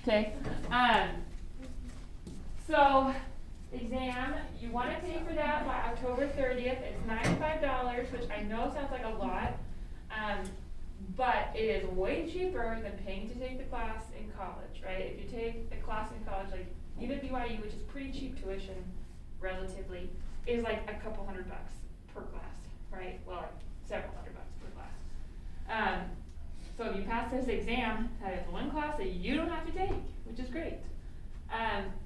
Okay. So exam, you want to pay for that by October 30th. It's $95, which I know sounds like a lot, but it is way cheaper than paying to take the class in college, right? If you take the class in college, like even BYU, which is pretty cheap tuition, relatively, is like a couple $100 per class, right? Well, like several $100 per class. So if you pass this exam, that is one class that you don't have to take, which is great.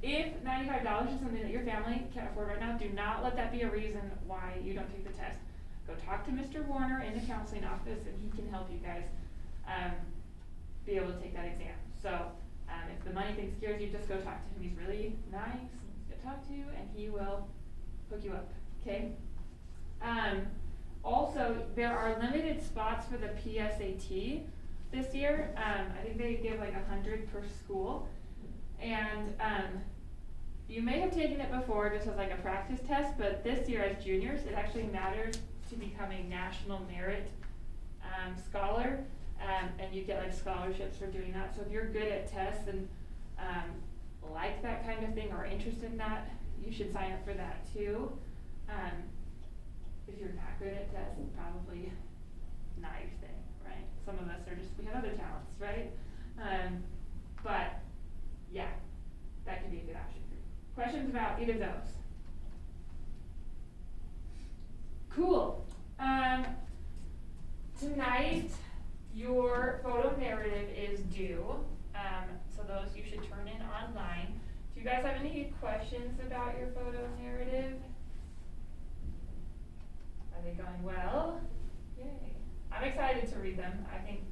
If $95 is something that your family can't afford right now, do not let that be a reason why you don't take the test. Go talk to Mr. Warner in the counseling office and he can help you guys be able to take that exam. So if the money thing scares you, just go talk to him. He's really nice, he's good to talk to, and he will hook you up, okay? Also, there are limited spots for the PSAT this year. I think they give like 100 per school. And you may have taken it before just as like a practice test, but this year as juniors, it actually matters to become a national merit scholar, and you get like scholarships for doing that. So if you're good at tests and like that kind of thing or interested in that, you should sign up for that too. If you're not good at tests, it's probably not your thing, right? Some of us are just, we have other talents, right? But yeah, that could be a good option for you. Questions about either of those? Cool. Tonight, your photo narrative is due. So those you should turn in online. Do you guys have any questions about your photo narrative? Are they going well? Yay. I'm excited to read them. I think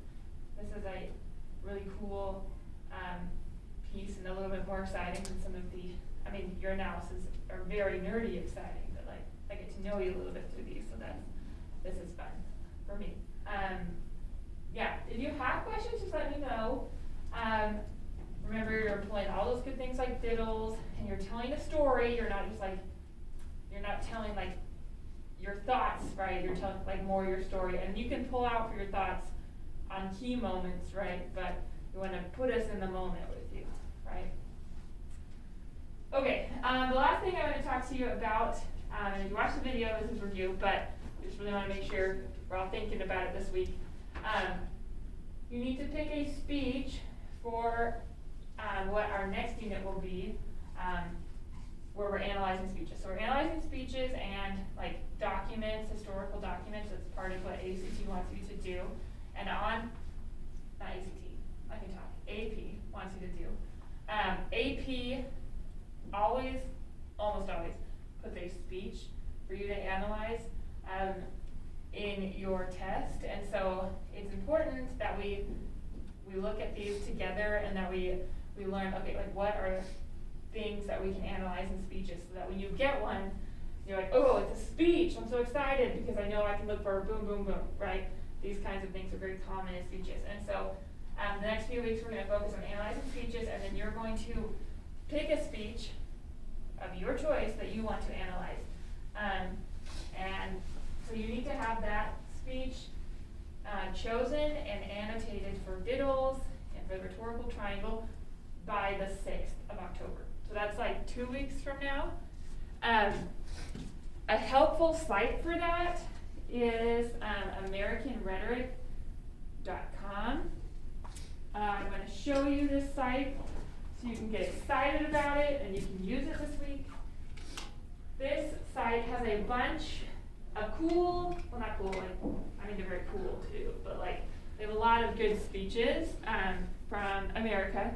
this is a really cool piece and a little bit more exciting than some of the, I mean, your analysis are very nerdy exciting, but like, I get to know you a little bit through these, so this is fun for me. Yeah, if you have questions, just let me know. Remember, you're employing all those good things like diddles, and you're telling a story. You're not just like, you're not telling like your thoughts, right? You're telling like more your story, and you can pull out for your thoughts on key moments, right? But you want to put us in the moment with you, right? Okay, the last thing I want to talk to you about, and if you watch the video, this is review, but I just really want to make sure we're all thinking about it this week. You need to pick a speech for what our next unit will be, where we're analyzing speeches. So we're analyzing speeches and like documents, historical documents. That's part of what ACT wants you to do. And on, not ACT, I can talk, AP wants you to do. AP always, almost always, puts a speech for you to analyze in your test. And so it's important that we look at these together and that we learn, okay, like what are things that we can analyze in speeches so that when you get one, you're like, oh, it's a speech, I'm so excited because I know I can look for boom, boom, boom, right? These kinds of things are very common in speeches. And so the next few weeks we're going to focus on analyzing speeches, and then you're going to pick a speech of your choice that you want to analyze. And so you need to have that speech chosen and annotated for diddles and for the rhetorical triangle by the 6th of October. So that's like 2 weeks from now. A helpful site for that is AmericanRhetoric.com. I'm going to show you this site so you can get excited about it and you can use it this week. This site has a bunch of cool, well not cool, like, I mean they're very cool too, but like they have a lot of good speeches from America.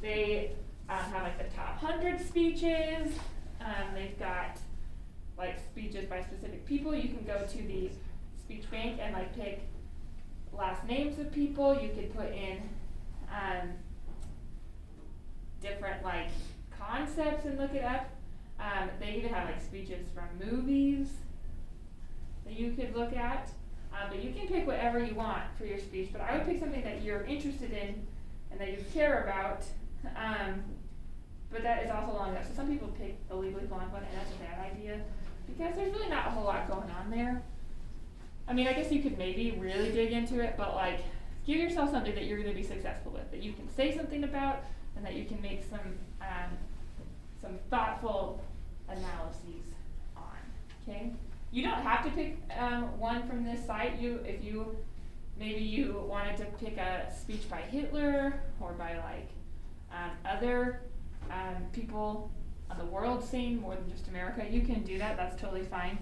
They have like the top 100 speeches. They've got like speeches by specific people. You can go to the speech bank and like pick last names of people. You could put in different like concepts and look it up. They even have like speeches from movies that you could look at. But you can pick whatever you want for your speech, but I would pick something that you're interested in and that you care about. But that is also long enough. So some people pick the legally blonde one, and that's a bad idea because there's really not a whole lot going on there. I mean, I guess you could maybe really dig into it, but like give yourself something that you're going to be successful with, that you can say something about, and that you can make some thoughtful analyses on. Okay, you don't have to pick one from this site. Maybe you wanted to pick a speech by Hitler or by like other people on the world scene more than just America. You can do that. That's totally fine.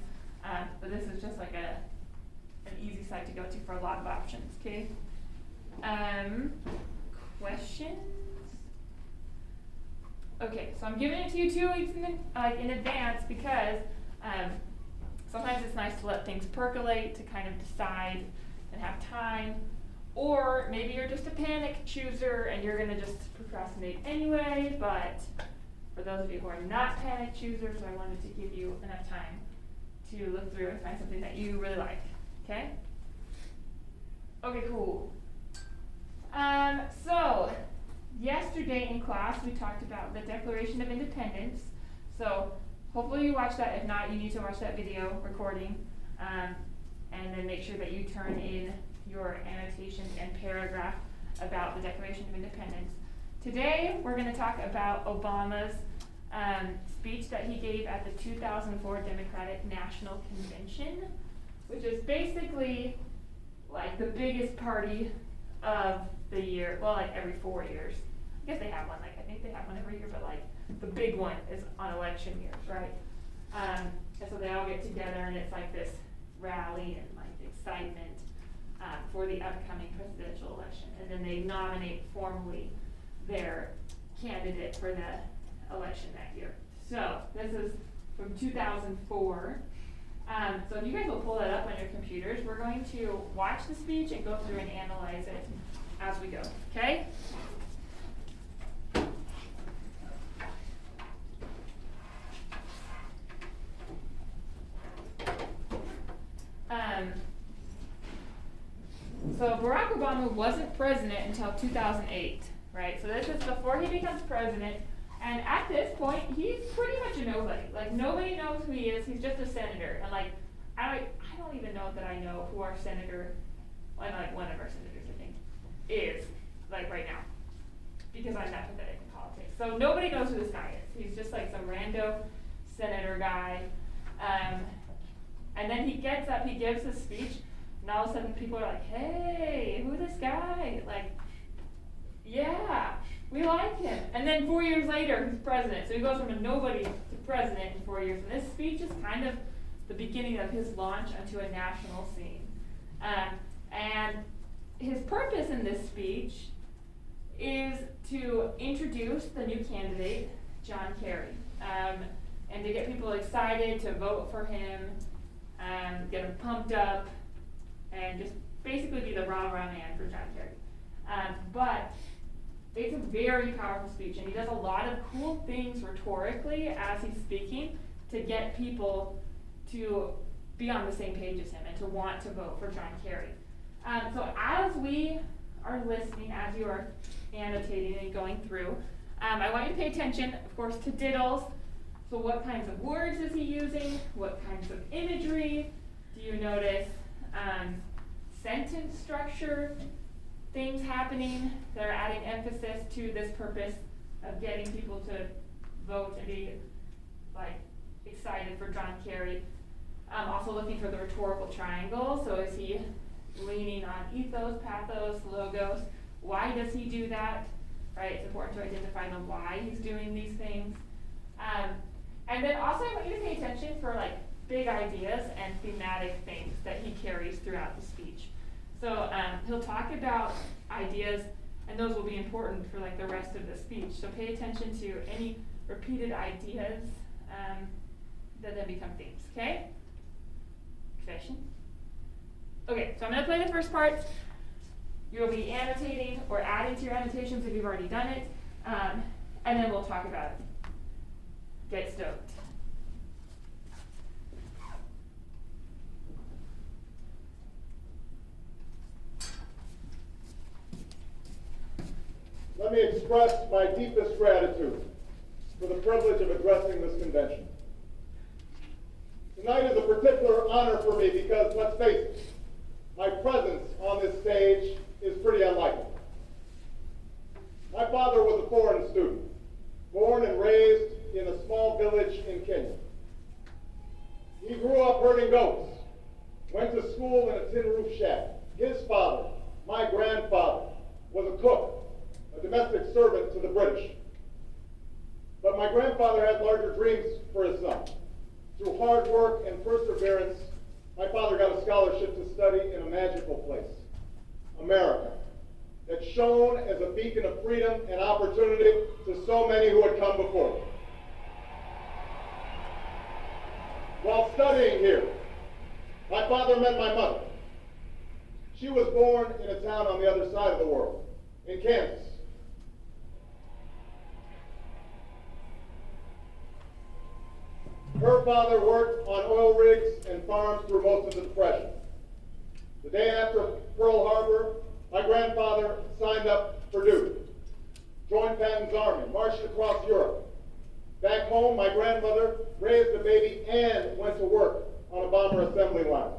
But this is just like an easy site to go to for a lot of options. Okay. Questions? Okay, so I'm giving it to you 2 weeks in advance because sometimes it's nice to let things percolate to kind of decide and have time. Or maybe you're just a panic chooser and you're going to just procrastinate anyway, but for those of you who are not panic choosers, I wanted to give you enough time to look through and find something that you really like. Okay? Okay, cool. So, yesterday in class we talked about the Declaration of Independence. So, hopefully you watched that. If not, you need to watch that video recording. And then make sure that you turn in your annotations and paragraph about the Declaration of Independence. Today, we're going to talk about Obama's speech that he gave at the 2004 Democratic National Convention, which is basically like the biggest party of the year. Well, like every 4 years. I guess they have one. Like I think they have one every year, but like the big one is on election years, right? And so they all get together, and it's like this rally and like excitement for the upcoming presidential election, and then they nominate formally their candidate for the election that year. So this is from 2004. So if you guys will pull that up on your computers, we're going to watch the speech and go through and analyze it as we go, okay? So Barack Obama wasn't president until 2008, right? So this is before he becomes president, and at this point, he's pretty much a nobody. Like, nobody knows who he is. He's just a senator, and like, I don't even know that I know who our senator, well, like one of our senators, I think, is, like right now, because I'm not pathetic in politics. So nobody knows who this guy is. He's just like some rando senator guy, and then he gets up, he gives his speech, and all of a sudden people are like, hey, who's this guy? Like, yeah, we like him. And then 4 years later, he's president. So he goes from a nobody to president in 4 years. And this speech is kind of the beginning of his launch onto a national scene. And his purpose in this speech is to introduce the new candidate, John Kerry, and to get people excited to vote for him, get them pumped up, and just basically be the rah-rah man for John Kerry. But it's a very powerful speech, and he does a lot of cool things rhetorically as he's speaking to get people to be on the same page as him and to want to vote for John Kerry. So as we are listening, as you are annotating and going through, I want you to pay attention, of course, to diddles. So what kinds of words is he using? What kinds of imagery? Do you notice sentence structure, things happening that are adding emphasis to this purpose of getting people to vote and be like excited for John Kerry? Also looking for the rhetorical triangle. So is he leaning on ethos, pathos, logos? Why does he do that? Right? It's important to identify the why he's doing these things. And then also I want you to pay attention for like big ideas and thematic things that he carries throughout the speech. So he'll talk about ideas, and those will be important for like the rest of the speech. So pay attention to any repeated ideas that then become themes, okay? Questions? Okay, so I'm going to play the first part. You'll be annotating or adding to your annotations if you've already done it, and then we'll talk about it. Get stoked. Let me express my deepest gratitude for the privilege of addressing this convention. Tonight is a particular honor for me because, let's face it, my presence on this stage is pretty unlikely. My father was a foreign student, born and raised in a small village in Kenya. He grew up herding goats, went to school in a tin roof shack. His father, my grandfather, was a cook, a domestic servant to the British. But my grandfather had larger dreams for his son. Through hard work and perseverance, my father got a scholarship to study in a magical place, America, that shone as a beacon of freedom and opportunity to so many who had come before. While studying here, my father met my mother. She was born in a town on the other side of the world, in Kansas. Her father worked on oil rigs and farms through most of the Depression. The day after Pearl Harbor, my grandfather signed up for duty, joined Patton's army, marched across Europe. Back home, my grandmother raised a baby and went to work on a bomber assembly line.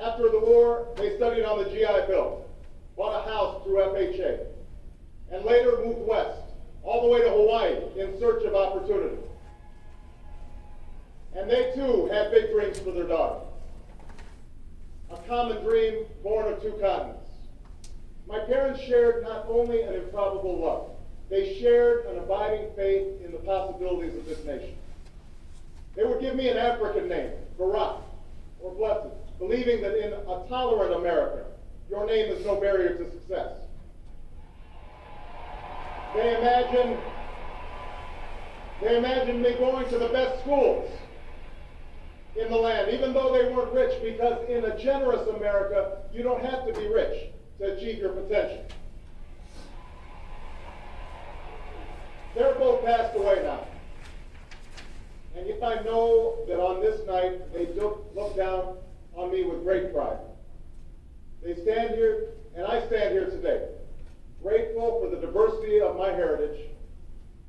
After the war, they studied on the GI Bill, bought a house through FHA, and later moved west, all the way to Hawaii in search of opportunity. And they too had big dreams for their daughter. A common dream born of two continents. My parents shared not only an improbable love, they shared an abiding faith in the possibilities of this nation. They would give me an African name, Barak, or Blessed, believing that in a tolerant America, your name is no barrier to success. They imagined me going to the best schools in the land, even though they weren't rich, because in a generous America, you don't have to be rich to achieve your potential. They're both passed away now. And yet I know that on this night, they look down on me with great pride. They stand here, and I stand here today, grateful for the diversity of my heritage,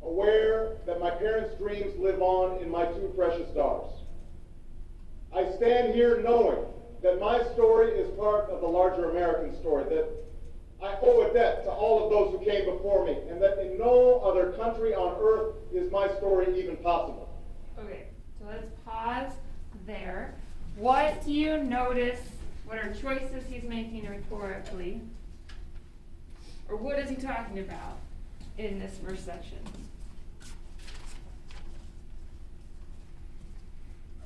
aware that my parents' dreams live on in my two precious daughters. I stand here knowing that my story is part of the larger American story, that I owe a debt to all of those who came before me, and that in no other country on earth is my story even possible. Okay, so let's pause there. What do you notice? What are choices he's making rhetorically? Or what is he talking about in this first section?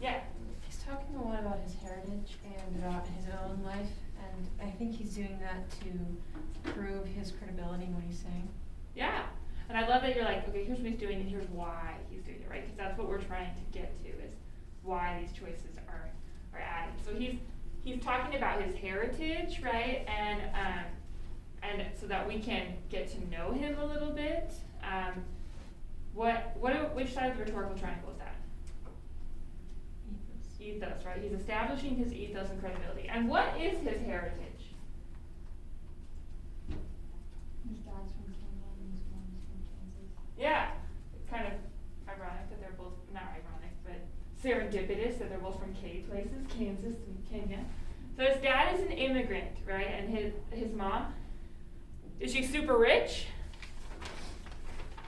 Yeah. He's talking a lot about his heritage and about his own life, and I think he's doing that to prove his credibility in what he's saying. Yeah. And I love that you're like, okay, here's what he's doing and here's why he's doing it, right? Because that's what we're trying to get to, is why these choices are added. So he's talking about his heritage, right? And so that we can get to know him a little bit. Which side of the rhetorical triangle is that? Ethos, right? He's establishing his ethos and credibility. And what is his heritage? His dad's from Kenya and his mom's from Kansas. Yeah, it's kind of ironic that they're both, not ironic, but serendipitous that they're both from K places, Kansas and Kenya. So his dad is an immigrant, right? And his mom, is she super rich?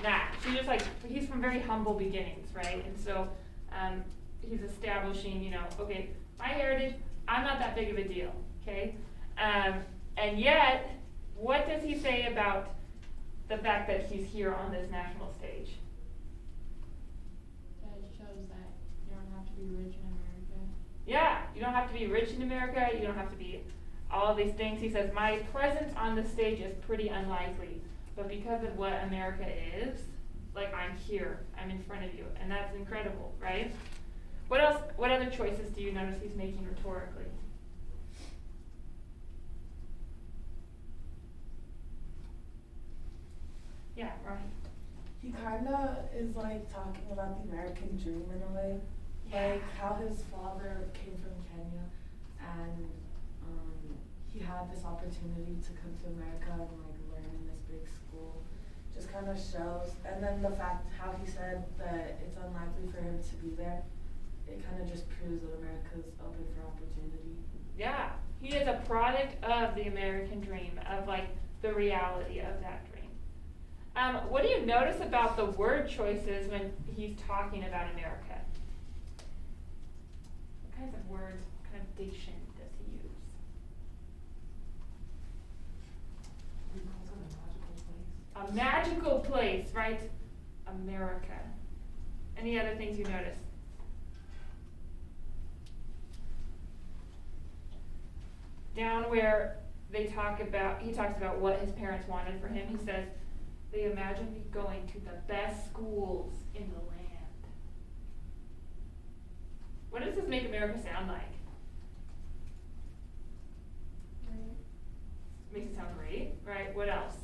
Nah, she's just like, he's from very humble beginnings, right? And so he's establishing, okay, my heritage, I'm not that big of a deal, okay? And yet, what does he say about the fact that he's here on this national stage? That it shows that you don't have to be rich in America. Yeah, you don't have to be rich in America, you don't have to be all of these things. He says, my presence on the stage is pretty unlikely, but because of what America is, like, I'm here, I'm in front of you, and that's incredible, right? What else, what other choices do you notice he's making rhetorically? Yeah, Ronnie. He kind of is like talking about the American dream in a way, like how his father came from Kenya and he had this opportunity to come to America and like learn in this big school. Just kind of shows, and then the fact how he said that it's unlikely for him to be there, it kind of just proves that America's open for opportunity. Yeah, he is a product of the American dream, of like the reality of that dream. What do you notice about the word choices when he's talking about America? What kinds of words, what kind of diction does he use? He calls it a magical place. A magical place, right? America. Any other things you notice? Down where he talks about what his parents wanted for him, he says, they imagine me going to the best schools in the land. What does this make America sound like? Makes it sound great, right? What else?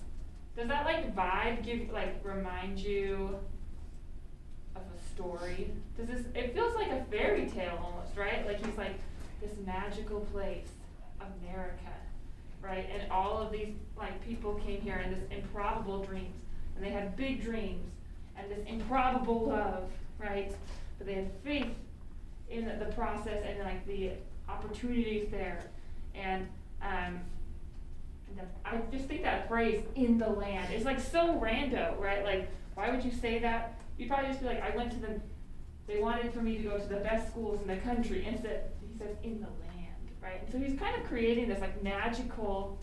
Does that vibe remind you of a story? It feels like a fairy tale almost, right? Like he's like, this magical place, America, right? And all of these people came here in this improbable dreams, and they had big dreams and this improbable love, right? But they had faith in the process and the opportunities there, and I just think that phrase "in the land" is so rando, right? Like, why would you say that? You'd probably just be like, I went to they wanted for me to go to the best schools in the country. Instead, he says "in the land," right? And so he's kind of creating this magical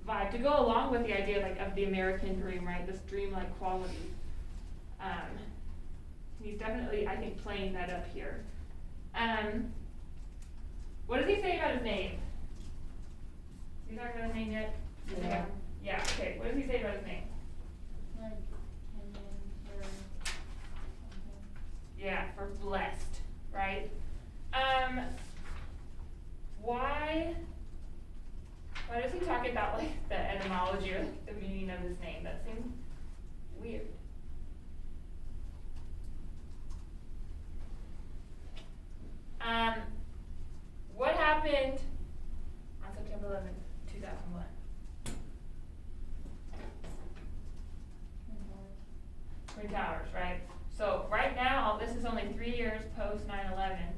vibe to go along with the idea of the American dream, right? This dreamlike quality. He's definitely, I think, playing that up here. What does he say about his name? You talked about his name yet? Yeah. Yeah, okay. What does he say about his name? Yeah, for blessed, right? Why does he talk about the etymology or the meaning of his name? That seems weird. What happened on September 11th, 2001? Twin Towers, right? So right now, this is only 3 years post 9/11,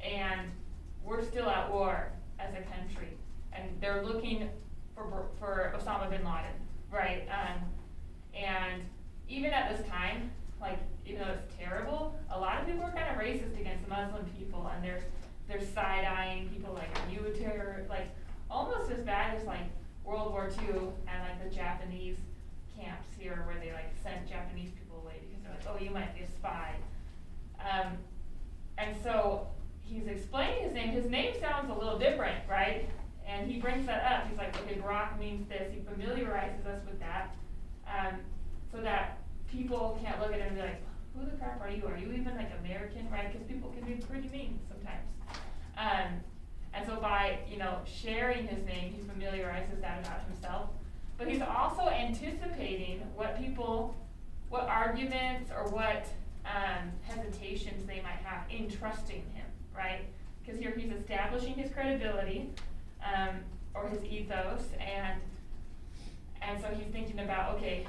and we're still at war as a country, and they're looking for Osama bin Laden, right? And even at this time, even though it's terrible, a lot of people are kind of racist against Muslim people, and they're side-eyeing people like, are you a terror? Almost as bad as World War II and the Japanese camps here where they sent Japanese people away because they're like, oh, you might be a spy. And so he's explaining his name. His name sounds a little different, right? And he brings that up. He's like, okay, Barack means this. He familiarizes us with that, so that people can't look at him and be like, who the crap are you? Are you even American, right? Because people can be pretty mean sometimes. And so by sharing his name, he familiarizes that about himself. But he's also anticipating what arguments or what hesitations they might have in trusting him, right? Because here he's establishing his credibility or his ethos, and so he's thinking about, okay,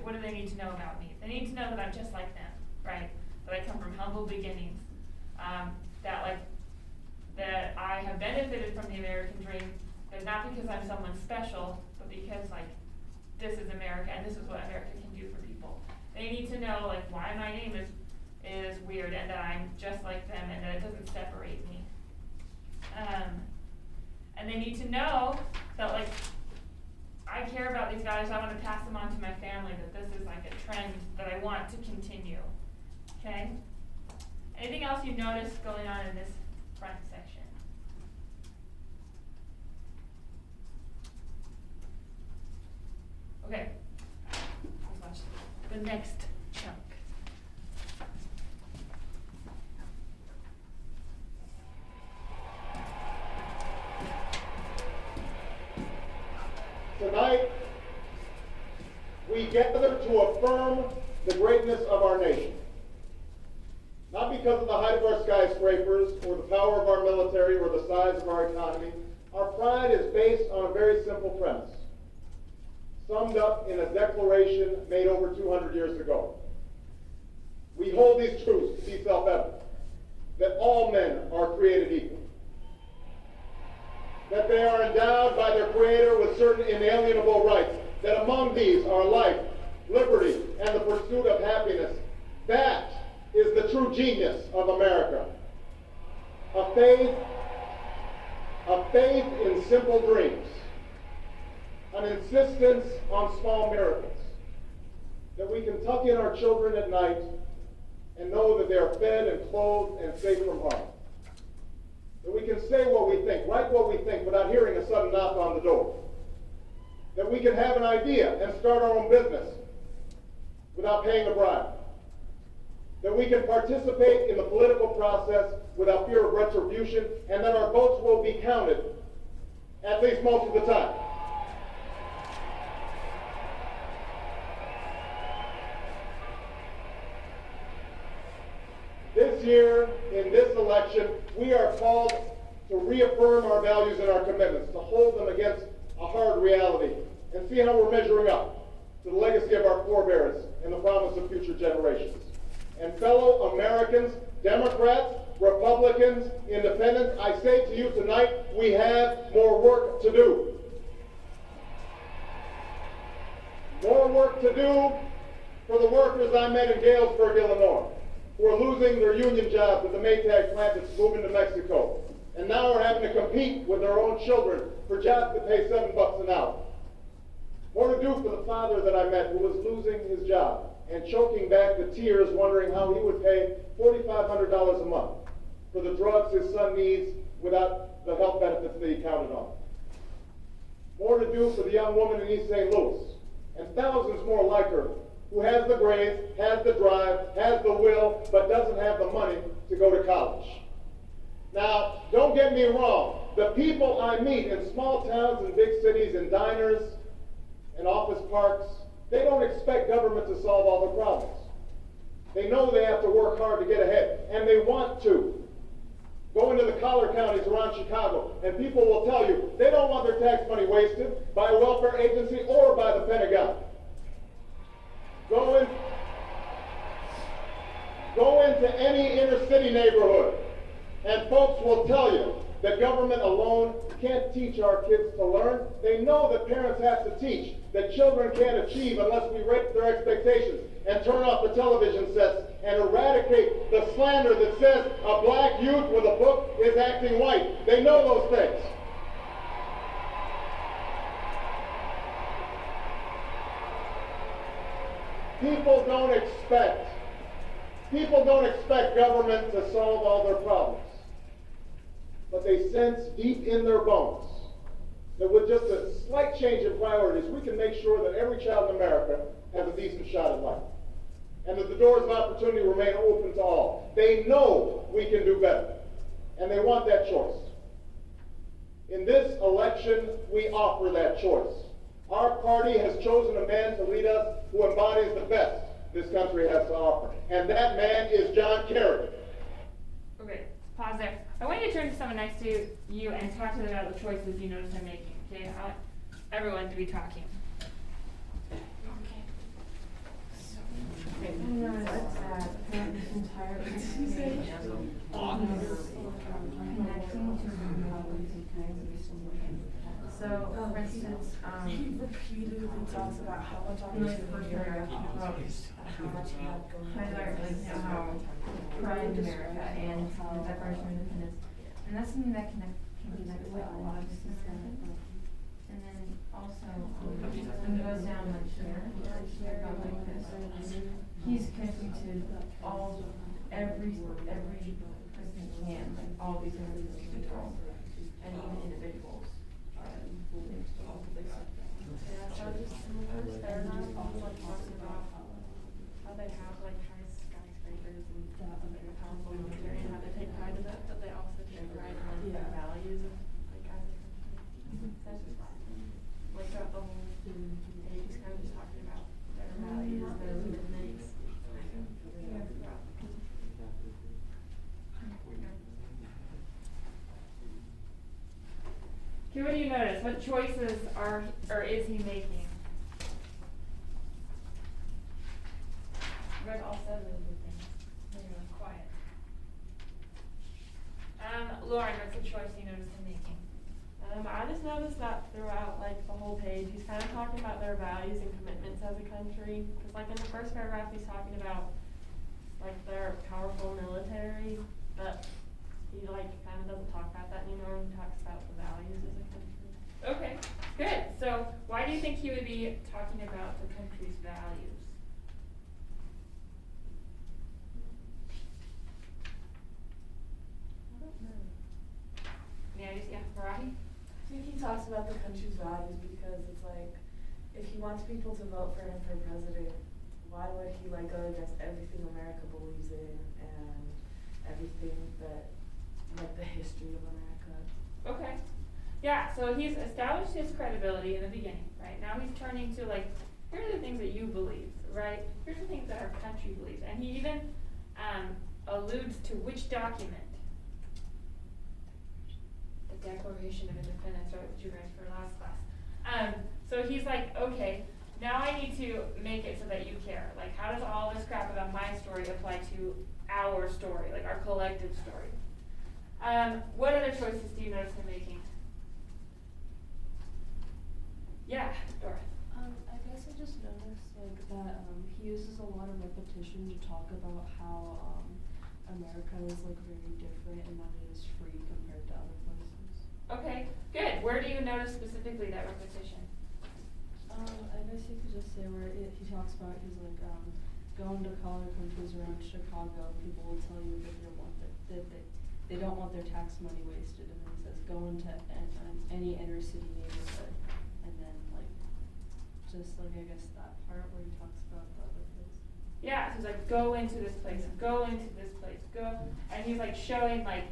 what do they need to know about me? They need to know that I'm just like them, right? That I come from humble beginnings, that I have benefited from the American dream, but not because I'm someone special, but because this is America and this is what America can do for people. They need to know why my name is weird and that I'm just like them and that it doesn't separate me. And they need to know that I care about these values. I want to pass them on to my family. That this is a trend that I want to continue. Okay. Anything else you noticed going on in this front section? Okay, let's watch the next chunk. Tonight, we gather to affirm the greatness of our nation. Not because of the height of our skyscrapers, or the power of our military, or the size of our economy. Our pride is based on a very simple premise, summed up in a declaration made over 200 years ago. We hold these truths to be self-evident, that all men are created equal, that they are endowed by their Creator with certain inalienable rights, that among these are life, liberty, and the pursuit of happiness. That is the true genius of America. A faith in simple dreams, an insistence on small miracles, that we can tuck in our children at night and know that they are fed and clothed and safe from harm. That we can say what we think, write what we think without hearing a sudden knock on the door. That we can have an idea and start our own business without paying a bribe. That we can participate in the political process without fear of retribution, and that our votes will be counted, at least most of the time. This year, in this election, we are called to reaffirm our values and our commitments, to hold them against a hard reality, and see how we're measuring up to the legacy of our forebears and the promise of future generations. And fellow Americans, Democrats, Republicans, Independents, I say to you tonight, we have more work to do. More work to do for the workers I met in Galesburg, Illinois, who are losing their union jobs at the Maytag plant that's moving to Mexico, and now are having to compete with their own children for jobs that pay $7 an hour. More to do for the father that I met who was losing his job and choking back the tears, wondering how he would pay $4,500 a month for the drugs his son needs without the health benefits that he counted on. More to do for the young woman in East St. Louis, and thousands more like her, who has the grades, has the drive, has the will, but doesn't have the money to go to college. Now, don't get me wrong. The people I meet in small towns and big cities, in diners and office parks, they don't expect government to solve all their problems. They know they have to work hard to get ahead, and they want to. Go into the collar counties around Chicago, and people will tell you they don't want their tax money wasted by a welfare agency or by the Pentagon. Go into any inner city neighborhood, and folks will tell you that government alone can't teach our kids to learn. They know that parents have to teach, that children can't achieve unless we raise their expectations and turn off the television sets and eradicate the slander that says a black youth with a book is acting white. They know those things. People don't expect government to solve all their problems. But they sense deep in their bones that with just a slight change in priorities, we can make sure that every child in America has a decent shot at life, and that the doors of opportunity remain open to all. They know we can do better, and they want that choice. In this election, we offer that choice. Our party has chosen a man to lead us who embodies the best this country has to offer, and that man is John Kerry. Okay, pause there. I want you to turn to someone next to you and talk to them about the choices you notice they're making. Okay, I want everyone to be talking. I noticed that throughout this entire campaign, he's connecting to so, for instance, he repeatedly talks about how much opportunity America has, how much he had going on. how pride in America and the Declaration of Independence, and that's something that can connect with a lot of business. And then also, when it goes down like here, about like this, he's connecting to every person he can, like all these different people, and even individuals. Yeah, so just in the first paragraph, like talking about how they have like high skyscrapers and very powerful military and how they take pride in that, but they also take pride in their values of like as a country. That's just like throughout the whole page, he's kind of just talking about their values, their commitments. Okay, what do you notice? What choices is he making? Read all 7 of the things. You're like quiet. Lauren, what's the choice you notice him making? I just noticed that throughout, like, the whole page, he's kind of talking about their values and commitments as a country. Because, like, in the first paragraph, he's talking about, like, their powerful military, but he, like, kind of doesn't talk about that anymore. He talks about the values as a country. Okay, good. So why do you think he would be talking about the country's values? I don't know. Yeah, Marahi? I think he talks about the country's values because it's like, if he wants people to vote for him for president, why would he like go against everything America believes in and everything that, like the history of America? Okay. Yeah, so he's established his credibility in the beginning, right? Now he's turning to like, here are the things that you believe, right? Here's the things that our country believes. And he even alludes to which document? The Declaration of Independence, right, which you read for last class. So he's like, okay, now I need to make it so that you care. Like, how does all this crap about my story apply to our story, like our collective story? What other choices do you notice him making? Yeah, Dora. I guess I just noticed like that he uses a lot of repetition to talk about how America is like very different and that it is free compared to other places. Okay, good. Where do you notice specifically that repetition? I guess you could just say where he talks about he's like going to collar countries around Chicago. People will tell you that they don't want their tax money wasted, and then he says go into any inner city neighborhood, and then like just like I guess that part where he talks about the other place. Yeah, so he's like, go into this place, go into this place, go, and he's like showing like,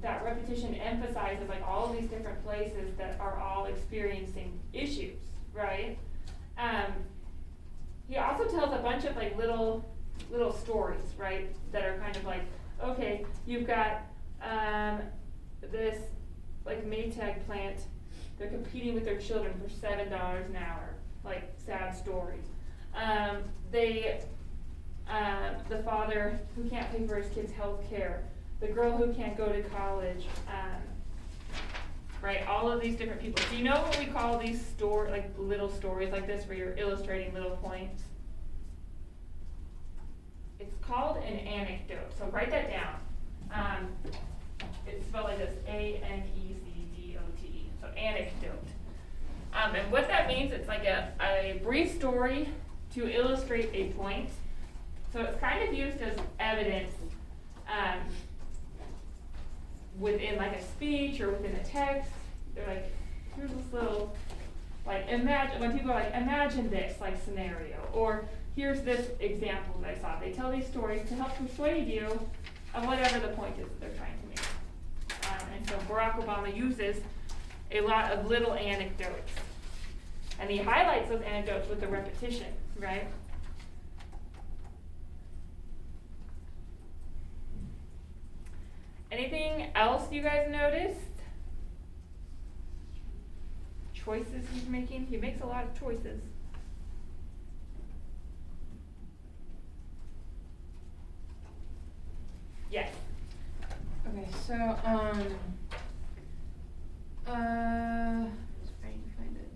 that repetition emphasizes like all of these different places that are all experiencing issues, right? He also tells a bunch of like little stories, right, that are kind of like, okay, you've got this like Maytag plant, they're competing with their children for $7 an hour, like sad stories. The father who can't pay for his kids' health care, the girl who can't go to college, right? All of these different people. Do you know what we call these little stories like this where you're illustrating little points? It's called an anecdote. So write that down. It's spelled like this, Anecdote. So anecdote. And what that means, it's like a brief story to illustrate a point. So it's kind of used as evidence within like a speech or within a text. They're like, here's this little, like imagine, when people are like, imagine this like scenario, or here's this example that I saw. They tell these stories to help persuade you of whatever the point is that they're trying to make. And so Barack Obama uses a lot of little anecdotes. And he highlights those anecdotes with the repetition, right? Anything else you guys noticed? Choices he's making? He makes a lot of choices. Yes. Okay, so, just trying to find it.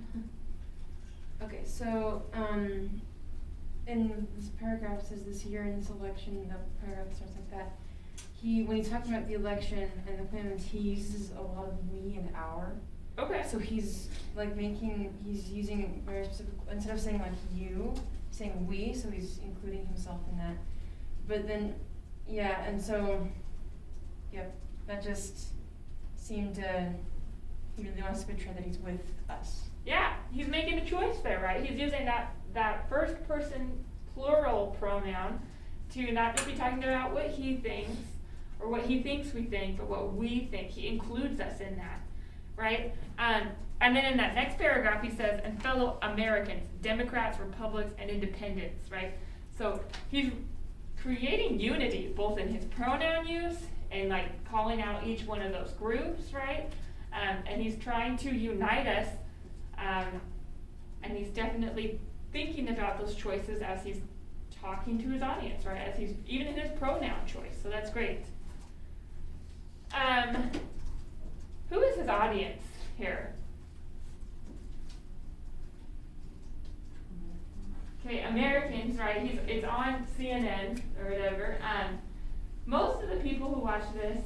Okay, so, in this paragraph says this year in this election, the paragraph starts like that. When he's talking about the election and the claimants, he uses a lot of we and our. Okay. So he's using very specific, instead of saying like you, saying we, so he's including himself in that. But then, yeah, and so, yep, that just seemed he really wants to portray that he's with us. Yeah, he's making a choice there, right? He's using that first person plural pronoun to not just be talking about what he thinks or what he thinks we think, but what we think. He includes us in that, right? And then in that next paragraph he says, and fellow Americans, Democrats, Republicans, and Independents, right? So he's creating unity both in his pronoun use and like calling out each one of those groups, right? And he's trying to unite us, and he's definitely thinking about those choices as he's talking to his audience, right? As he's even in his pronoun choice, so that's great. Who is his audience here? Okay, Americans, right? It's on CNN or whatever. Most of the people who watch this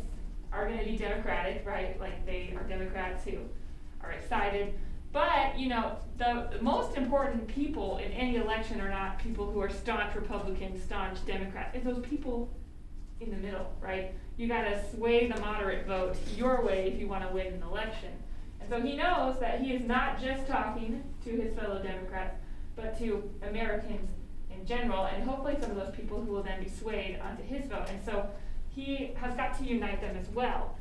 are going to be Democratic, right? Like they are Democrats who are excited. But, you know, the most important people in any election are not people who are staunch Republicans, staunch Democrats. It's those people in the middle, right? You got to sway the moderate vote your way if you want to win an election. And so he knows that he is not just talking to his fellow Democrats, but to Americans in general, and hopefully some of those people who will then be swayed onto his vote. And so he has got to unite them as well.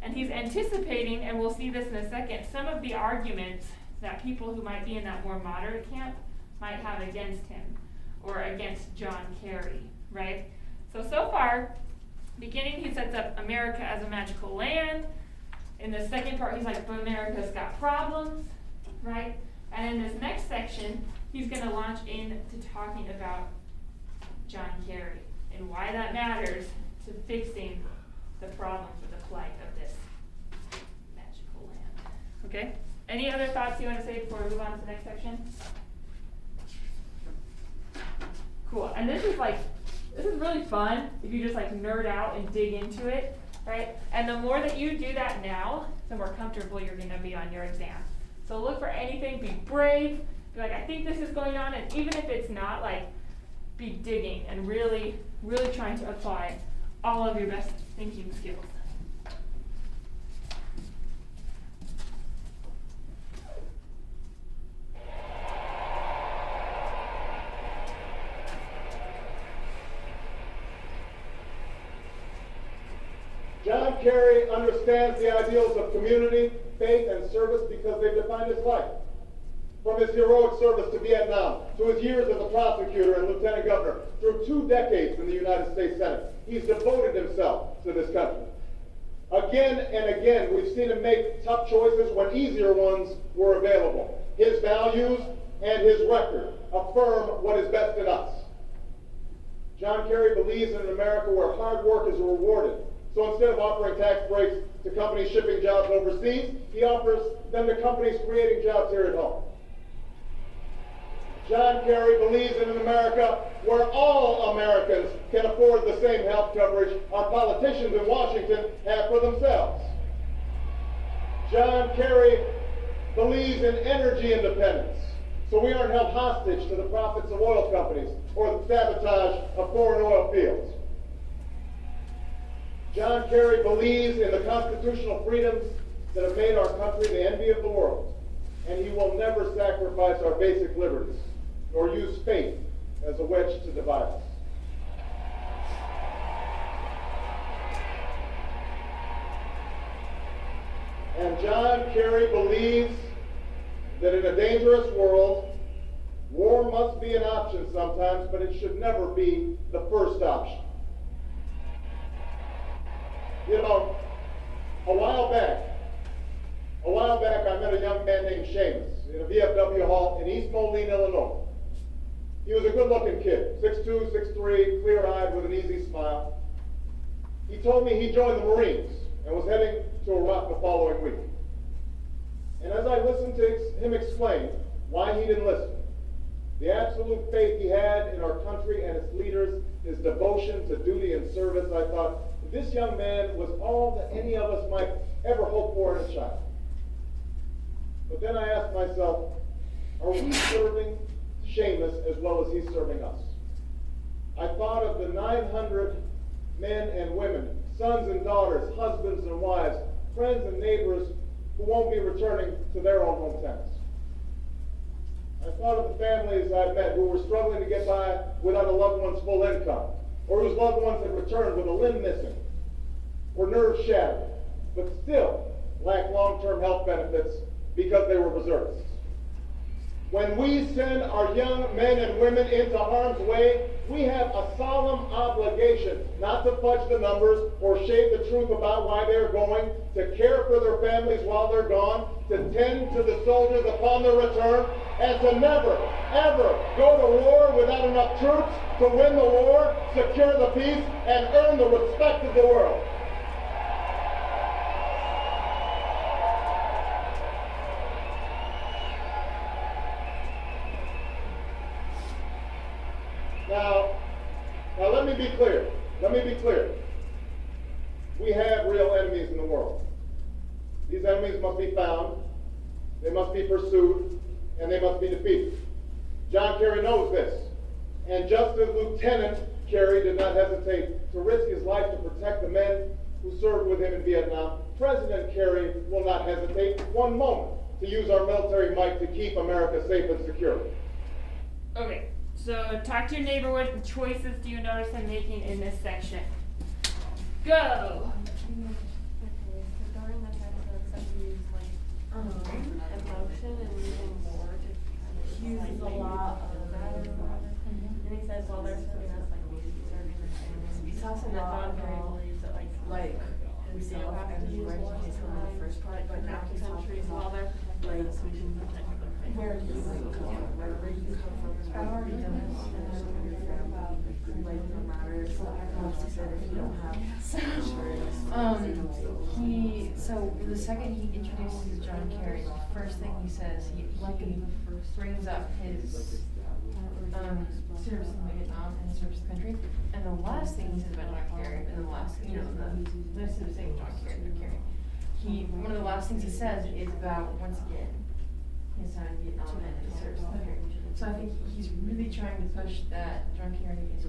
And he's anticipating, and we'll see this in a second, some of the arguments that people who might be in that more moderate camp might have against him or against John Kerry, right? So far, beginning he sets up America as a magical land. In the second part, he's like, but America's got problems, right? And in this next section, he's going to launch into talking about John Kerry and why that matters to fixing the problems or the plight of this magical land. Okay? Any other thoughts you want to say before we move on to the next section? Cool. And this is really fun if you just like nerd out and dig into it, right? And the more that you do that now, the more comfortable you're going to be on your exam. So look for anything, be brave, be like, I think this is going on, and even if it's not, like, be digging and really, really trying to apply all of your best thinking skills. John Kerry understands the ideals of community, faith, and service because they've defined his life. From his heroic service to Vietnam, to his years as a prosecutor and lieutenant governor, through 2 decades in the United States Senate, he's devoted himself to this country. Again and again, we've seen him make tough choices when easier ones were available. His values and his record affirm what is best in us. John Kerry believes in an America where hard work is rewarded. So instead of offering tax breaks to companies shipping jobs overseas, he offers them to companies creating jobs here at home. John Kerry believes in an America where all Americans can afford the same health coverage our politicians in Washington have for themselves. John Kerry believes in energy independence, so we aren't held hostage to the profits of oil companies or the sabotage of foreign oil fields. John Kerry believes in the constitutional freedoms that have made our country the envy of the world, and he will never sacrifice our basic liberties or use faith as a wedge to divide us. And John Kerry believes that in a dangerous world, war must be an option sometimes, but it should never be the first option. You know, a while back, I met a young man named Seamus in a VFW hall in East Moline, Illinois. He was a good-looking kid, 6'2", 6'3", clear-eyed with an easy smile. He told me he joined the Marines and was heading to Iraq the following week. And as I listened to him explain why he didn't listen, the absolute faith he had in our country and its leaders, his devotion to duty and service, I thought, this young man was all that any of us might ever hope for in a child. But then I asked myself, are we serving Seamus as well as he's serving us? I thought of the 900 men and women, sons and daughters, husbands and wives, friends and neighbors who won't be returning to their own hometowns. I thought of the families I've met who were struggling to get by without a loved one's full income, or whose loved ones had returned with a limb missing, or nerves shattered, but still lack long-term health benefits because they were reservists. When we send our young men and women into harm's way, we have a solemn obligation not to fudge the numbers or shade the truth about why they're going, to care for their families while they're gone, to tend to the soldiers upon their return, and to never, ever go to war without enough troops to win the war, secure the peace, and earn the respect of the world. Now let me be clear. Let me be clear. We have real enemies in the world. These enemies must be found, they must be pursued, and they must be defeated. John Kerry knows this. And just as Lieutenant Kerry did not hesitate to risk his life to protect the men who served with him in Vietnam, President Kerry will not hesitate one moment to use our military might to keep America safe and secure. Okay, so talk to your neighbor. What choices do you notice him making in this section? Go! Okay, so during that time, somebody used like emotion and using more to kind of He uses a lot of that or whatever. And he says, well, they're serving us like we should be serving the families. He talks a And then lot John Kerry about, believes that like we do himself have and to use where war he came from in the first part, but now he's talking countries while about they're protecting us, we should protect them. where you come from, wherever you come from, is I've where already you done come this, from, and and I'm gonna about like no matter, so he said if you don't have insurance. So the second he introduces John Kerry, the first thing he says, he brings up his service in Vietnam and his service to the country. And the last thing he says about John Kerry, and the last, the list of saying John Kerry, one of the last things he says is about, once again, his time in Vietnam and his service to the country. So I think he's really trying to push that John Kerry is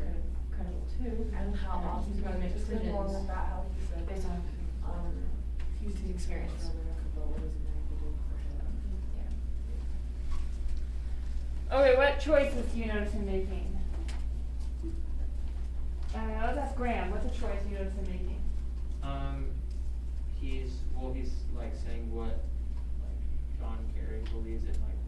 credible too. And how often he's gonna make just decisions more than that, how he said based on he's his experience. for America, but what is America doing for him? Yeah. Okay, what choices do you notice him making? Let's ask Graham. What's a choice you notice him making? He's like saying what like John Kerry believes in, like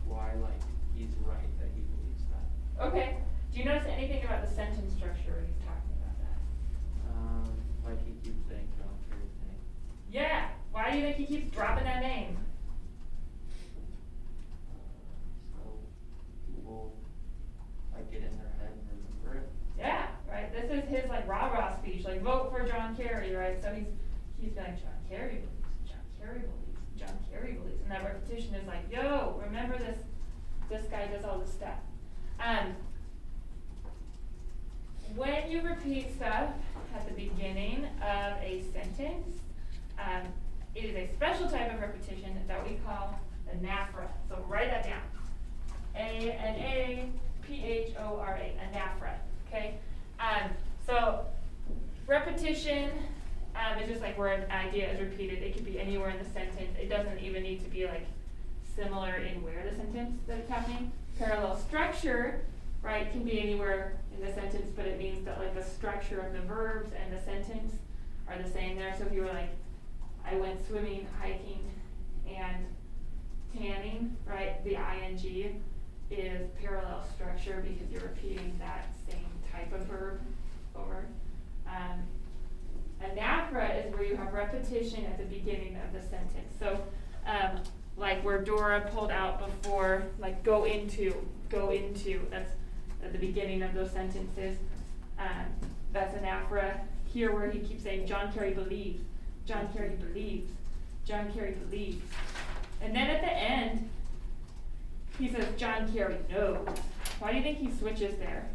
why like he's right that he believes that. Okay. Do you notice anything about the sentence structure when he's talking about that? Like he keeps saying John Kerry's name. Yeah. Why do you think he keeps dropping that name? So people like get in their head and remember it. Yeah, right. This is his like rah-rah speech, like vote for John Kerry, right? So he's been like John Kerry believes, John Kerry believes, John Kerry believes, and that repetition is like, yo, remember this guy does all this stuff. When you repeat stuff at the beginning of a sentence, it is a special type of repetition that we call the anaphora. So write that down. A-N-A-P-H-O-R-A, anaphora. Okay? So repetition is just like where an idea is repeated. It could be anywhere in the sentence. It doesn't even need to be like similar in where the sentence that it's happening. Parallel structure, right, can be anywhere in the sentence, but it means that like the structure of the verbs and the sentence are the same there. So if you were like, I went swimming, hiking, and tanning, right, the ing is parallel structure because you're repeating that same type of verb over. Anaphora is where you have repetition at the beginning of the sentence. So like where Dora pulled out before, like go into, that's at the beginning of those sentences. That's anaphora. Here where he keeps saying John Kerry believes, John Kerry believes, John Kerry believes. And then at the end, he says John Kerry knows. Why do you think he switches there?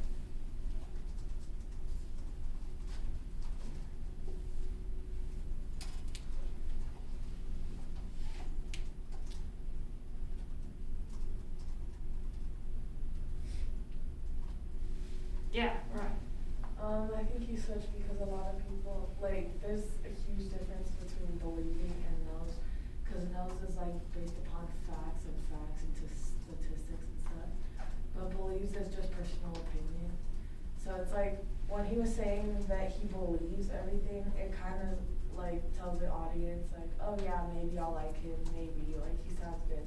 Yeah, right. I think he switched because a lot of people, like, there's a huge difference between believing and knows, because knows is like based upon facts and statistics and stuff, but believes is just personal opinion. So it's like, when he was saying that he believes everything, it kind of like tells the audience like, oh yeah, maybe I'll like him, maybe, like he sounds good.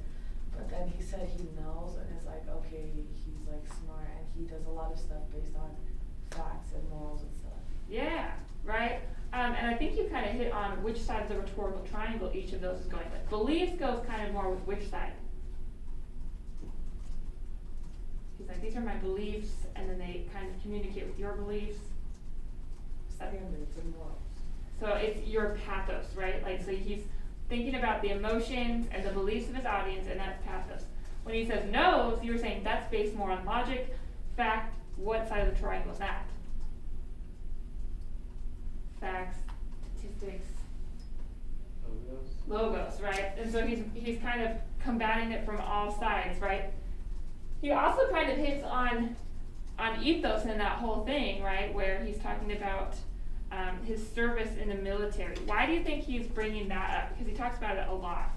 But then he said he knows, and it's like, okay, he's like smart, and he does a lot of stuff based on facts and morals and stuff. Yeah, right. And I think you kind of hit on which side of the rhetorical triangle each of those is going with. Beliefs goes kind of more with which side? He's like, these are my beliefs, and then they kind of communicate with your beliefs. Standards and morals. So it's your pathos, right? Like, so he's thinking about the emotions and the beliefs of his audience, and that's pathos. when he says no, so you were saying that's based more on logic, fact, what side of the triangle is that? Facts, statistics, logos, right? And so he's kind of combating it from all sides, right? He also kind of hits on ethos in that whole thing, right? Where he's talking about his service in the military. Why do you think he's bringing that up? Because he talks about it a lot.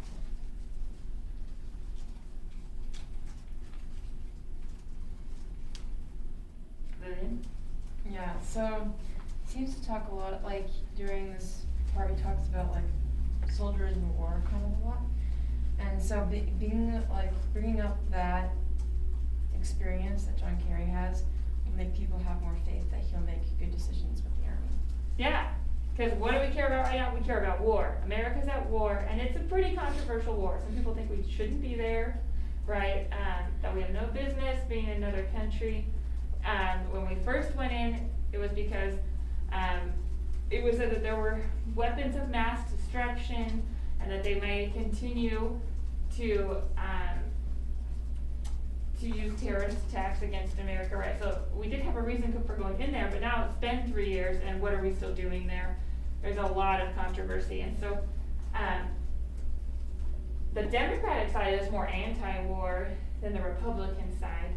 Lillian? Yeah, so seems to talk a lot, like during this part he talks about like soldiers in war kind of a lot. And so being like bringing up that experience that John Kerry has will make people have more faith that he'll make good decisions with the army. Yeah, because what do we care about right now? We care about war. America's at war, and it's a pretty controversial war. Some people think we shouldn't be there, right? That we have no business being in another country. When we first went in, it was because it was said that there were weapons of mass destruction, and that they may continue to use terrorist attacks against America, right? So we did have a reason for going in there, but now it's been 3 years, and what are we still doing there? There's a lot of controversy, and so the Democratic side is more anti-war than the Republican side,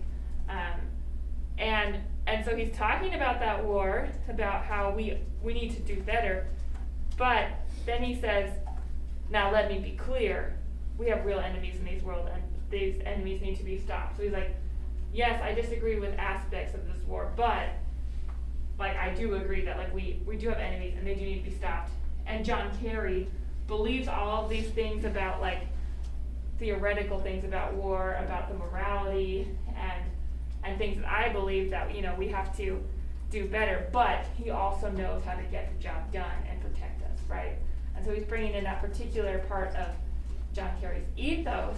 and so he's talking about that war, about how we need to do better, but then he says, now let me be clear, we have real enemies in this world, and these enemies need to be stopped. So he's like, yes, I disagree with aspects of this war, but like I do agree that like we do have enemies and they do need to be stopped. And John Kerry believes all of these things about like theoretical things about war, about the morality and things that I believe that, you know, we have to do better, but he also knows how to get the job done and protect us, right? And so he's bringing in that particular part of John Kerry's ethos,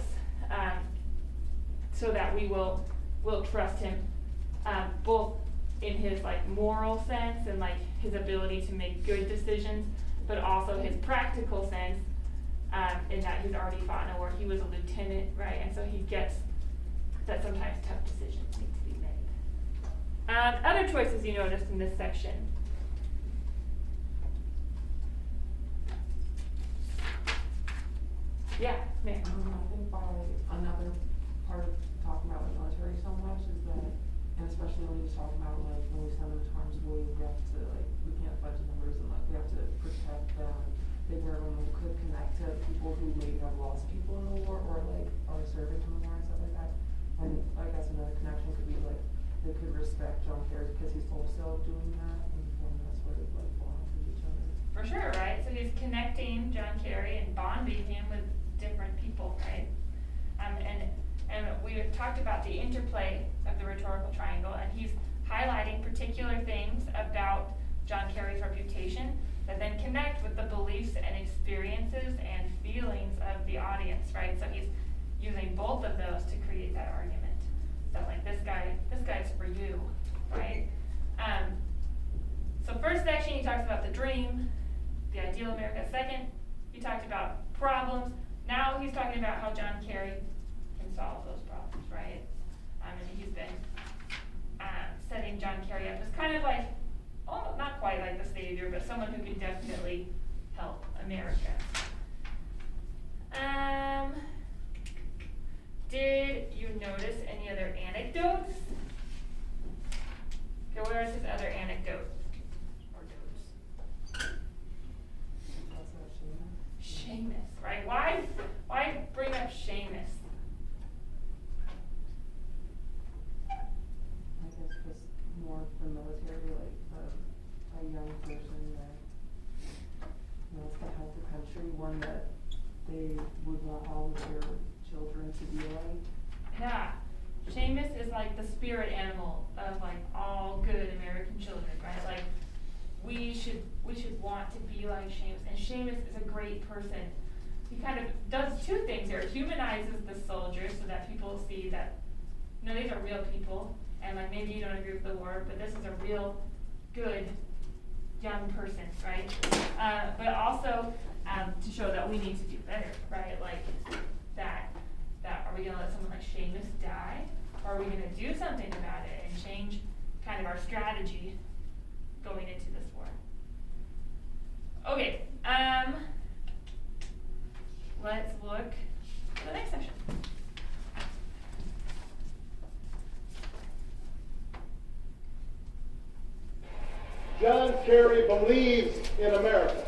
so that we will trust him, both in his like moral sense and like his ability to make good decisions, but also his practical sense, in that he's already fought in a war. He was a lieutenant, right? And so he gets that sometimes tough decisions need to be made. Other choices you noticed in this section. Yeah, ma'am. I think by another part of talking about the military so much is that, and especially when he was talking about like when we send them to harm's way, we have to like, we can't fudge the numbers and like we have to protect them. They were when we could connect to people who maybe have lost people in the war or like are serving in the war and stuff like that. And I guess another connection could be like they could respect John Kerry because he's also doing that and form that sort of like bond with each other. For sure, right? So he's connecting John Kerry and bonding him with different people, right? And we talked about the interplay of the rhetorical triangle, and he's highlighting particular things about John Kerry's reputation that then connect with the beliefs and experiences and feelings of the audience, right? So he's using both of those to create that argument. That like this guy's for you, right? So first section he talks about the dream, the ideal America. Second, he talked about problems. Now he's talking about how John Kerry can solve those problems, right? And he's been setting John Kerry up as kind of like, oh, not quite like the savior, but someone who can definitely help America. Did you notice any other anecdotes? Okay, where is his other anecdote? Or dotes? That's not Sheena. Seamus, right? Why bring up Seamus? I guess just more the military, like a young person that wants to help the country, one that they would want all of their children to be like. Yeah. Seamus is like the spirit animal of like all good American children, right? Like we should want to be like Seamus, and Seamus is a great person. He kind of does two things here. Humanizes the soldiers so that people see that, you know, these are real people, and like maybe you don't agree with the war, but this is a real good young person, right? But also to show that we need to do better, right? Like that Are we gonna let someone like Seamus die? Or are we gonna do something about it and change kind of our strategy going into this war? Okay, let's look at the next section. John Kerry believes in America.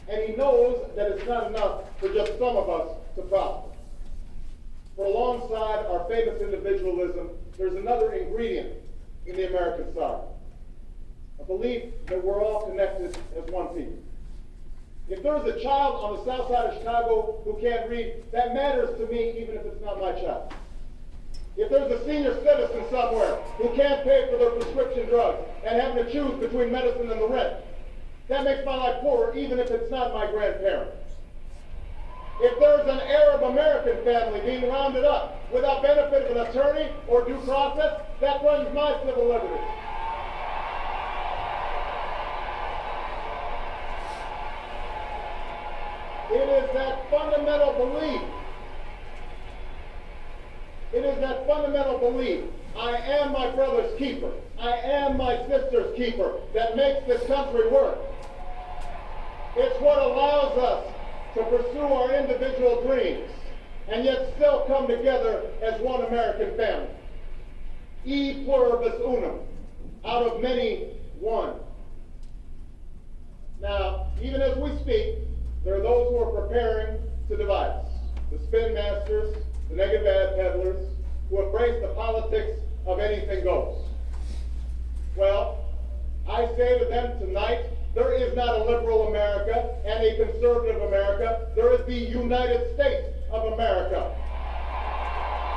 And he knows that it's not enough for just some of us to prosper. For alongside our famous individualism, there's another ingredient in the American side. A belief that we're all connected as one people. If there's a child on the south side of Chicago who can't read, that matters to me even if it's not my child. If there's a senior citizen somewhere who can't pay for their prescription drugs and having to choose between medicine and the rent, that makes my life poorer even if it's not my grandparents. If there's an Arab American family being rounded up without benefit of an attorney or due process, that threatens my civil liberties. It is that fundamental belief. It is that fundamental belief. I am my brother's keeper. I am my sister's keeper that makes this country work. It's what allows us to pursue our individual dreams and yet still come together as one American family. E pluribus unum, out of many, one. Now, even as we speak, there are those who are preparing to divide us. The spin masters, the negative ad peddlers, who embrace the politics of anything goes. Well, I say to them tonight, there is not a liberal America and a conservative America. There is the United States of America.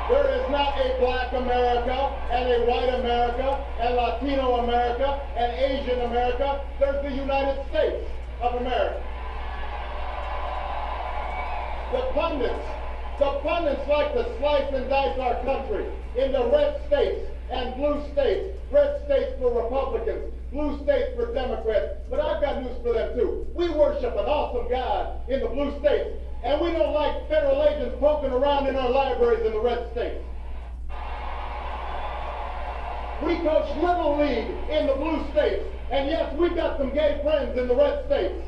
There is not a black America and a white America and Latino America and Asian America. There's the United States of America. The pundits like to slice and dice our country into red states and blue states. Red states for Republicans, blue states for Democrats. But I've got news for them too. We worship an awesome God in the blue states, and we don't like federal agents poking around in our libraries in the red states. We coach Little League in the blue states, and yes, we've got some gay friends in the red states.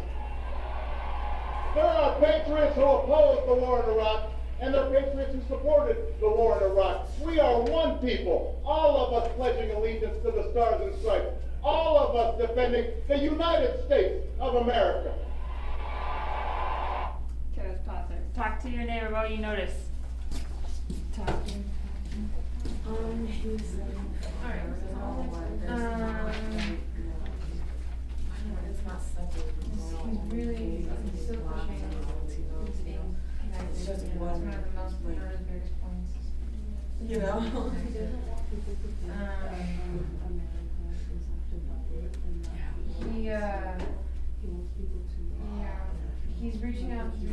There are patriots who opposed the war in Iraq, and there are patriots who supported the war in Iraq. We are one people, all of us pledging allegiance to the Stars and Stripes, all of us defending the United States of America. Okay, let's pause there. Talk to your neighbor, what do you notice? Talking. He's it's not separated. He's really, he's so pushing. He's being connected. It's just It's one, one of the most, one of the biggest points. You know? He's reaching out to a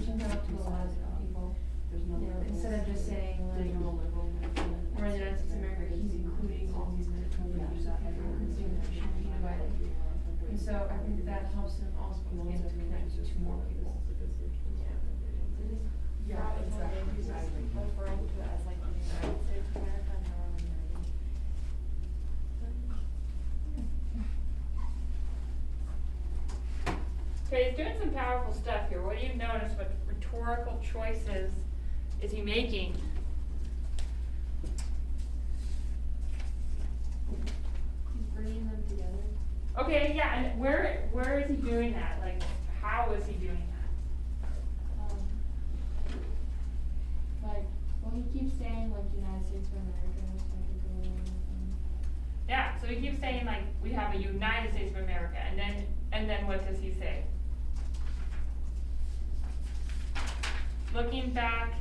lot of people. You know, instead of just saying like, we're in the United States of America, he's including all these countries that everyone should be divided. And so I think that helps him also begin to connect to more people. Yeah, exactly. Referring to it as like the United States of America and how we're united. Okay, he's doing some powerful stuff here. What do you notice? What rhetorical choices is he making? He's bringing them together. Okay, yeah, and where is he doing that? Like, how is he doing that? Like, well, he keeps saying like United States of America and stuff like that. Yeah, so he keeps saying like, we have a United States of America, and then what does he say? Looking back,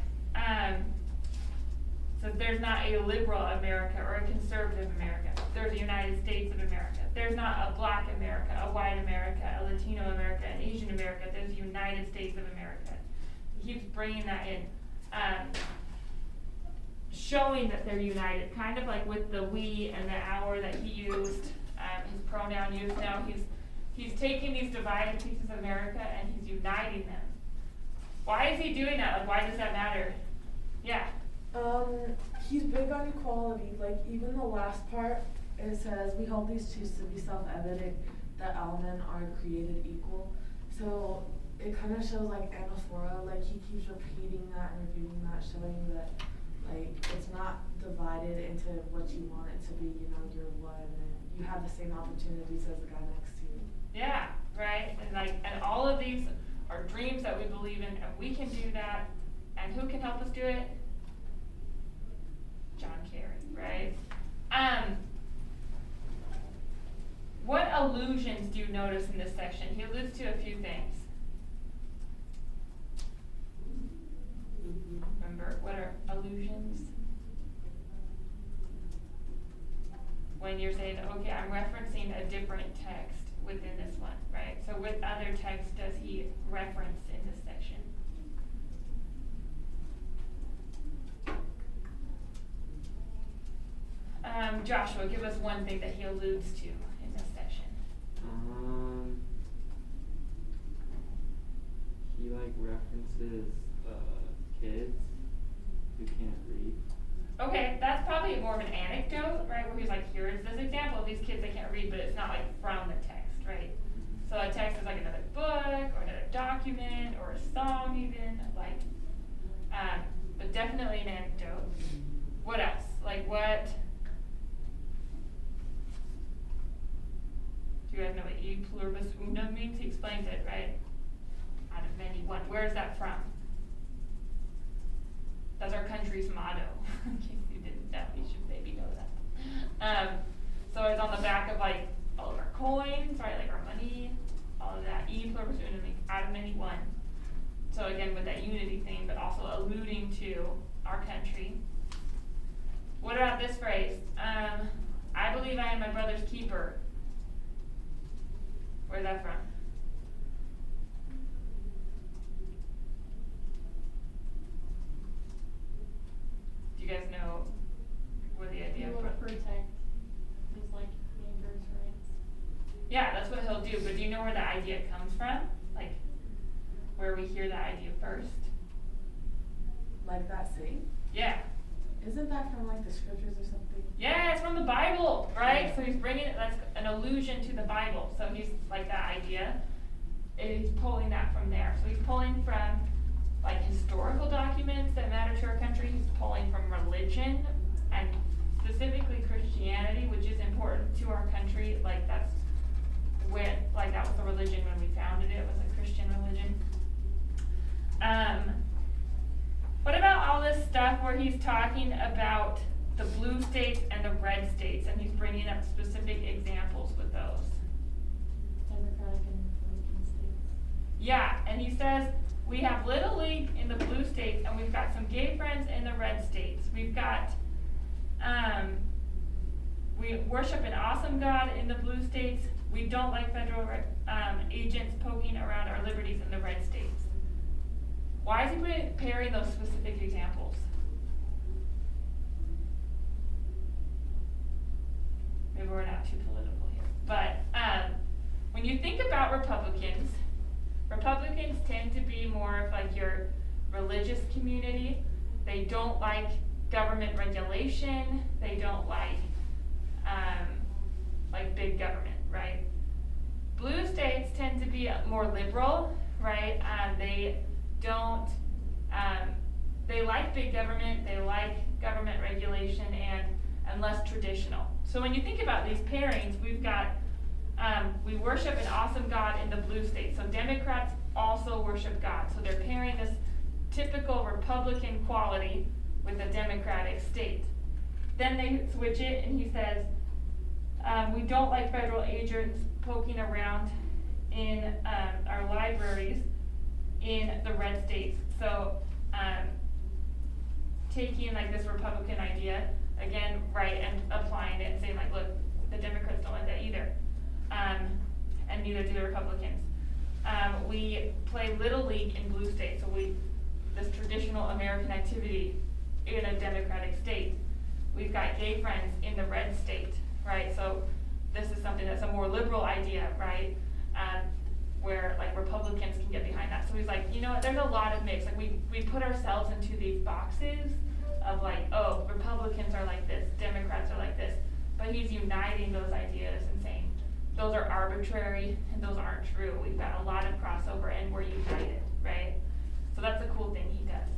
so there's not a liberal America or a conservative America. There's a United States of America. There's not a black America, a white America, a Latino America, an Asian America. There's the United States of America. He keeps bringing that in, showing that they're united, kind of like with the we and the our that he used, his pronoun use. Now he's taking these divided pieces of America and he's uniting them. Why is he doing that? Like, why does that matter? Yeah. He's big on equality, like even the last part, it says, we hold these truths to be self-evident, that all men are created equal. So it kind of shows like anaphora, like he keeps repeating that and repeating that, showing that like it's not divided into what you want it to be, you know, you're one and you have the same opportunities as the guy next to you. Yeah, right? And all of these are dreams that we believe in, and we can do that. And who can help us do it? John Kerry, right? What allusions do you notice in this section? He alludes to a few things. Remember, what are allusions? When you're saying, okay, I'm referencing a different text within this one, right? So what other text does he reference in this section? Joshua, give us one thing that he alludes to in this section. He like references kids who can't read. Okay, that's probably more of an anecdote, right? Where he's like, here's this example of these kids that can't read, but it's not like from the text, right? So a text is like another book or another document or a song even, like, but definitely an anecdote. What else? Like what? Do you guys know what e pluribus unum means? He explains it, right? Out of many, one. Where is that from? That's our country's motto. In case you didn't know, you should maybe know that. So it's on the back of like all of our coins, right? Like our money, all of that. E pluribus unum means out of many, one. So again, with that unity thing, but also alluding to our country. What about this phrase? I believe I am my brother's keeper. Where's that from? Do you guys know where the idea He will protect his like neighbors' rights. Yeah, that's what he'll do, but do you know where the idea comes from? Like, where we hear the idea first? Like that saying? Yeah. Isn't that from like the scriptures or something? Yeah, it's from the Bible, right? So he's bringing it, that's an allusion to the Bible. So he's like that idea, and he's pulling that from there. So he's pulling from like historical documents that matter to our country. He's pulling from religion, and specifically Christianity, which is important to our country. Like that's when, like that was the religion when we founded it, was a Christian religion. What about all this stuff where he's talking about the blue states and the red states, and he's bringing up specific examples with those? Democratic and Republican states. Yeah, and he says we have Little League in the blue states, and we've got some gay friends in the red states. We've got, we worship an awesome God in the blue states. We don't like federal agents poking around our liberties in the red states. Why is he pairing those specific examples? Maybe we're not too political here. But when you think about Republicans tend to be more of like your religious community. They don't like government regulation. They don't like big government, right? Blue states tend to be more liberal, right? They don't, they like big government, they like government regulation and less traditional. So when you think about these pairings, we've got, we worship an awesome God in the blue state. So Democrats also worship God. So they're pairing this typical Republican quality with a Democratic state. Then they switch it and he says, we don't like federal agents poking around in our libraries in the red states. So taking like this Republican idea, again, right, and applying it and saying like, look, the Democrats don't like that either. And neither do the Republicans. We play Little League in blue states, so this traditional American activity in a Democratic state. We've got gay friends in the red state, right? So this is something that's a more liberal idea, right? where like Republicans can get behind that. So he's like, you know what, there's a lot of mix. Like we put ourselves into these boxes of like, oh, Republicans are like this, Democrats are like this. But he's uniting those ideas and saying those are arbitrary and those aren't true. We've got a lot of crossover and we're united, right? So that's a cool thing he does.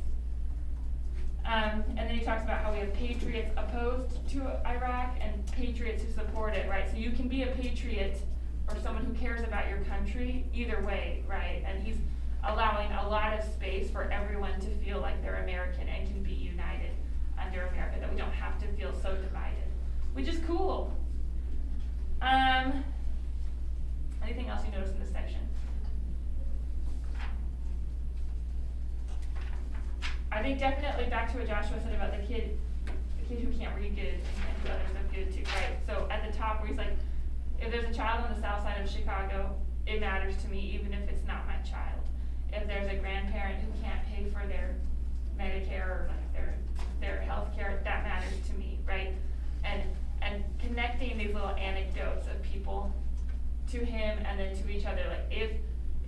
And then he talks about how we have patriots opposed to Iraq and patriots who support it, right? So you can be a patriot or someone who cares about your country either way, right? And he's allowing a lot of space for everyone to feel like they're American and can be united under America, that we don't have to feel so divided, which is cool. Anything else you notice in this section? I think definitely back to what Joshua said about the kid who can't read good and can't do other stuff good too, right? So at the top where he's like, if there's a child on the south side of Chicago, it matters to me even if it's not my child. If there's a grandparent who can't pay for their Medicare or like their health care, that matters to me, right? And connecting these little anecdotes of people to him and then to each other, like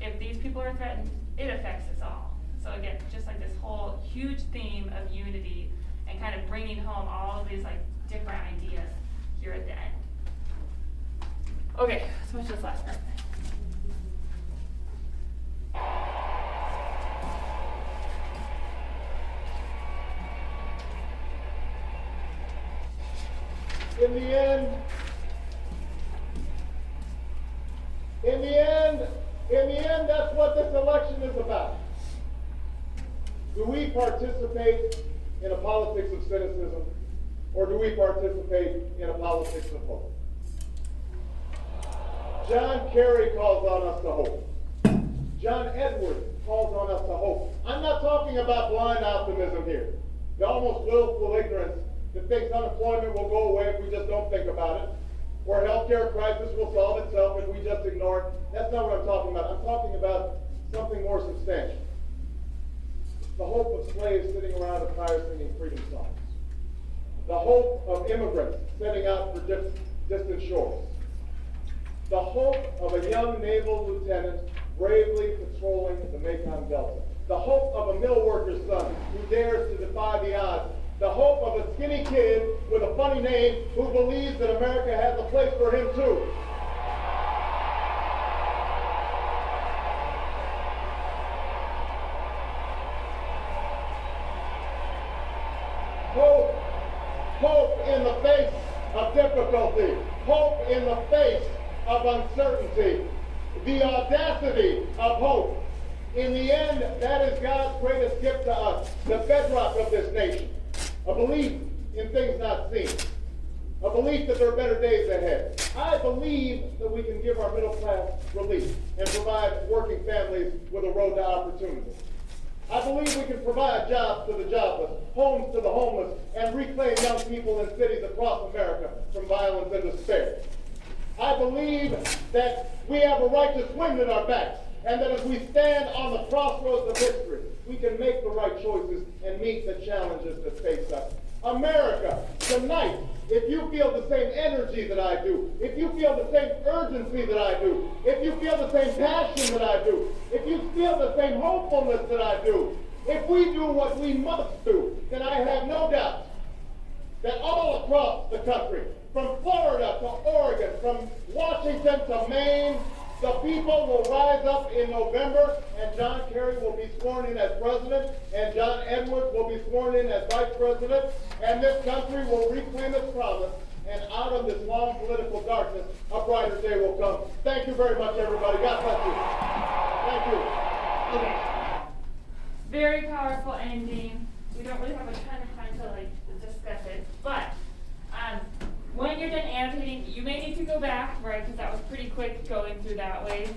if these people are threatened, it affects us all. So again, just like this whole huge theme of unity and kind of bringing home all of these like different ideas here at the end. Okay, so much this last part. In the end, that's what this election is about. Do we participate in a politics of cynicism, or do we participate in a politics of hope? John Kerry calls on us to hope. John Edwards calls on us to hope. I'm not talking about blind optimism here, the almost willful ignorance that thinks unemployment will go away if we just don't think about it, or a healthcare crisis will solve itself if we just ignore it. That's not what I'm talking about. I'm talking about something more substantial. The hope of slaves sitting around a fire singing freedom songs. The hope of immigrants setting out for distant shores. The hope of a young naval lieutenant bravely patrolling the Mekong Delta. The hope of a mill worker's son who dares to defy the odds. The hope of a skinny kid with a funny name who believes that America has a place for him too. Hope in the face of difficulty. Hope in the face of uncertainty. The audacity of hope. In the end, that is God's greatest gift to us, the bedrock of this nation. A belief in things not seen. A belief that there are better days ahead. I believe that we can give our middle class relief and provide working families with a road to opportunity. I believe we can provide jobs to the jobless, homes to the homeless, and reclaim young people in cities across America from violence and despair. I believe that we have a righteous wind at our backs, and that as we stand on the crossroads of history, we can make the right choices and meet the challenges that face us. America, tonight, if you feel the same energy that I do, if you feel the same urgency that I do, if you feel the same passion that I do, if you feel the same hopefulness that I do, if we do what we must do, then I have no doubt that all across the country, from Florida to Oregon, from Washington to Maine, the people will rise up in November, and John Kerry will be sworn in as president, and John Edwards will be sworn in as vice president, and this country will reclaim its promise, and out of this long political darkness, a brighter day will come. Thank you very much, everybody. God bless you. Thank you. Okay. Very powerful ending. We don't really have a ton of time to discuss it, but when you're done annotating, you may need to go back, right, because that was pretty quick going through that way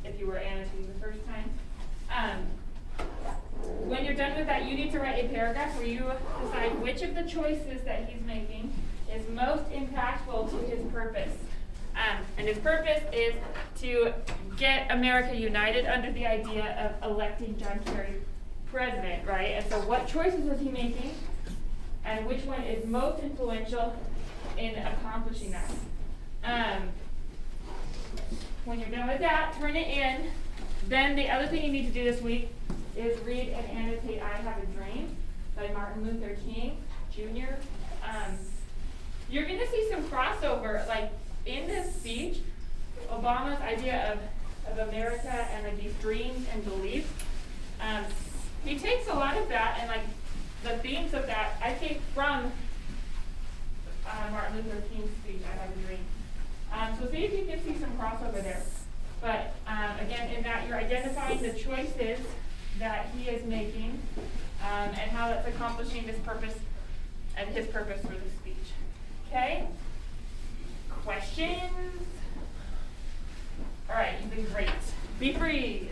if you were annotating the first time. When you're done with that, you need to write a paragraph where you decide which of the choices that he's making is most impactful to his purpose. And his purpose is to get America united under the idea of electing John Kerry president, right? And so what choices is he making, and which one is most influential in accomplishing that? when you're done with that, turn it in. Then the other thing you need to do this week is read and annotate I Have a Dream by Martin Luther King Jr. You're going to see some crossover, like in this speech, Obama's idea of America and like these dreams and beliefs. He takes a lot of that and like the themes of that, I think, from Martin Luther King's speech, I Have a Dream. So see if you can see some crossover there. But again, in that you're identifying the choices that he is making and how that's accomplishing this purpose and his purpose for the speech. Okay? Questions? All right, you've been great. Be free.